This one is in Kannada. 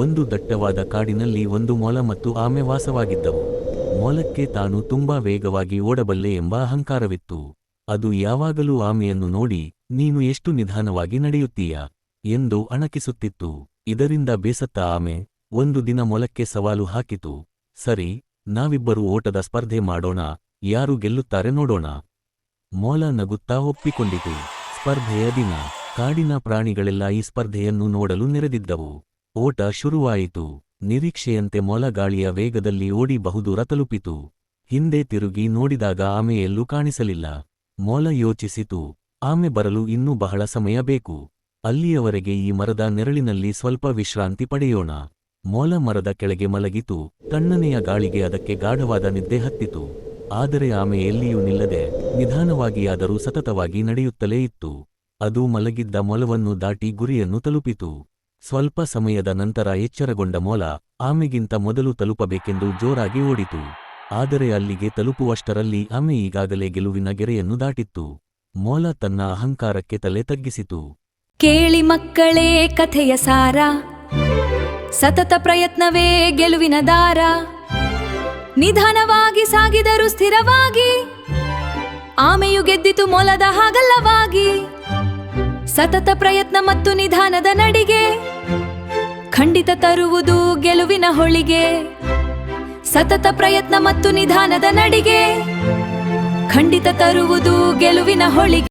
ಒಂದು ದಟ್ಟವಾದ ಕಾಡಿನಲ್ಲಿ ಒಂದು ಮೊಲ ಮತ್ತು ಆಮೆ ವಾಸವಾಗಿದ್ದವು. ಮೊಲಕ್ಕೆ ತಾನು ತುಂಬಾ ವೇಗವಾಗಿ ಓಡಬಲ್ಲೆ ಎಂಬ ಅಹಂಕಾರವಿತ್ತು. ಅದು ಯಾವಾಗಲೂ ಆಮೆಯನ್ನು ನೋಡಿ, ನೀನು ಎಷ್ಟು ನಿಧಾನವಾಗಿ ನಡೆಯುತ್ತೀಯಾ ಎಂದು ಅಣಕಿಸುತ್ತಿತ್ತು. ಇದರಿಂದ ಬೇಸತ್ತ ಆಮೆ ಒಂದು ದಿನ ಮೊಲಕ್ಕೆ ಸವಾಲು ಹಾಕಿತು. ಸರಿ, ನಾವಿಬ್ಬರು ಓಟದ ಸ್ಪರ್ಧೆ ಮಾಡೋಣ, ಯಾರು ಗೆಲ್ಲುತ್ತಾರೆ ನೋಡೋಣ. ಮೊಲ ನಗುತ್ತಾ ಒಪ್ಪಿಕೊಂಡಿತು. ಸ್ಪರ್ಧೆಯ ದಿನ. ಕಾಡಿನ ಪ್ರಾಣಿಗಳೆಲ್ಲ ಈ ಸ್ಪರ್ಧೆಯನ್ನು ನೋಡಲು ನೆರೆದಿದ್ದವು. ಓಟ ಶುರುವಾಯಿತು. ನಿರೀಕ್ಷೆಯಂತೆ ಮೊಲ ಗಾಳಿಯ ವೇಗದಲ್ಲಿ ಓಡಿ ಬಹುದೂರ ತಲುಪಿತು. ಹಿಂದೆ ತಿರುಗಿ ನೋಡಿದಾಗ ಆಮೆ ಎಲ್ಲೂ ಕಾಣಿಸಲಿಲ್ಲ. ಮೊಲ ಯೋಚಿಸಿತು, ಆಮೆ ಬರಲು ಇನ್ನೂ ಬಹಳ ಸಮಯ ಬೇಕು. ಅಲ್ಲಿಯವರೆಗೆ ಈ ಮರದ ನೆರಳಿನಲ್ಲಿ ಸ್ವಲ್ಪ ವಿಶ್ರಾಂತಿ ಪಡೆಯೋಣ. ಮೊಲ ಮರದ ಕೆಳಗೆ ಮಲಗಿತು. ತಣ್ಣನೆಯ ಗಾಳಿಗೆ ಅದಕ್ಕೆ ಗಾಢವಾದ ನಿದ್ದೆ ಹತ್ತಿತು. ಆದರೆ ಆಮೆ ಎಲ್ಲಿಯೂ ನಿಲ್ಲದೆ ನಿಧಾನವಾಗಿಯಾದರೂ ಸತತವಾಗಿ ನಡೆಯುತ್ತಲೇ ಇತ್ತು. ಅದು ಮಲಗಿದ್ದ ಮೊಲವನ್ನು ದಾಟಿ ಗುರಿಯನ್ನು ತಲುಪಿತು. ಸ್ವಲ್ಪ ಸಮಯದ ನಂತರ ಎಚ್ಚರಗೊಂಡ ಮೊಲ ಆಮೆಗಿಂತ ಮೊದಲು ತಲುಪಬೇಕೆಂದು ಜೋರಾಗಿ ಓಡಿತು. ಆದರೆ ಅಲ್ಲಿಗೆ ತಲುಪುವಷ್ಟರಲ್ಲಿ ಆಮೆ ಈಗಾಗಲೇ ಗೆಲುವಿನ ಗೆರೆಯನ್ನು ದಾಟಿತ್ತು. ಮೊಲ ತನ್ನ ಅಹಂಕಾರಕ್ಕೆ ತಲೆ ತಗ್ಗಿಸಿತು. ಕೇಳಿ ಮಕ್ಕಳೇ ಕಥೆಯ ಸಾರ, ಸತತ ಪ್ರಯತ್ನವೇ ಗೆಲುವಿನ ದಾರ. ನಿಧಾನವಾಗಿ ಸಾಗಿದರು ಸ್ಥಿರವಾಗಿ, ಆಮೆಯು ಗೆದ್ದಿತು ಮೊಲದ ಹಾಗಲ್ಲವಾಗಿ. ಸತತ ಪ್ರಯತ್ನ ಮತ್ತು ನಿಧಾನದ ನಡಿಗೆ ಖಂಡಿತ ತರುವುದು ಗೆಲುವಿನ ಹೊಳಿಗೆ. ಸತತ ಪ್ರಯತ್ನ ಮತ್ತು ನಿಧಾನದ ನಡಿಗೆ ಖಂಡಿತ ತರುವುದು ಗೆಲುವಿನ ಹೊಳಿಗೆ.